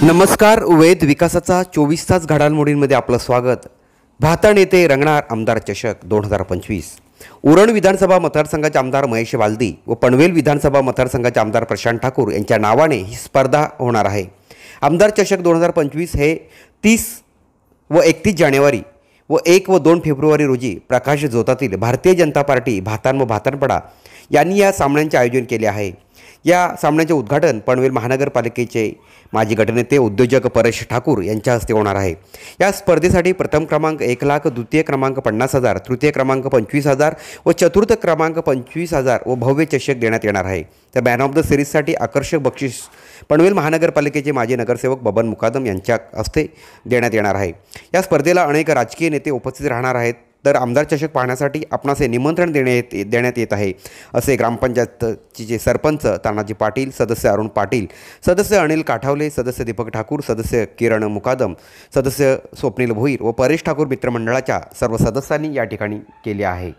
नमस्कार. वेद विकासाचा 24 तास घडामोडींमध्ये आपलं स्वागत. भाताण येथे रंगणार आमदार चषक 2025. उरण विधानसभा मतदारसंघाचे आमदार महेश वाल्दी व पनवेल विधानसभा मतदारसंघाचे आमदार प्रशांत ठाकूर यांच्या नावाने ही स्पर्धा होणार आहे. आमदार चषक 2025 हे 30 व 31 जानेवारी व 1 व 2 फेब्रुवारी रोजी प्रकाश जोतातील भारतीय जनता पार्टी भाताण व भाताणपाडा यांनी या सामन्यांचे आयोजन केले आहे. या सामन्याचे उद्घाटन पनवेल महानगरपालिकेचे माजी गटनेते उद्योजक परेश ठाकूर यांच्या हस्ते होणार आहे. या स्पर्धेसाठी प्रथम क्रमांक 1 लाख, द्वितीय क्रमांक 50,000, तृतीय क्रमांक 25,000 व चतुर्थ क्रमांक 25,000 व भव्य चषक देण्यात येणार आहे. तर मॅन ऑफ द सिरीजसाठी आकर्षक बक्षीस पनवेल महानगरपालिकेचे माजी नगरसेवक बबन मुकादम यांच्या हस्ते देण्यात येणार आहे. या स्पर्धेला अनेक राजकीय नेते उपस्थित राहणार आहेत. तर आमदार चषक पाहण्यासाठी आपणास हे निमंत्रण देण्यात येत आहे असे ग्रामपंचायतचे सरपंच तानाजी पाटील, सदस्य अरुण पाटील, सदस्य अनिल काठावले, सदस्य दीपक ठाकूर, सदस्य किरण मुकादम, सदस्य स्वप्नील भोईर व परेश ठाकूर मित्रमंडळाच्या सर्व सदस्यांनी या ठिकाणी केले आहे.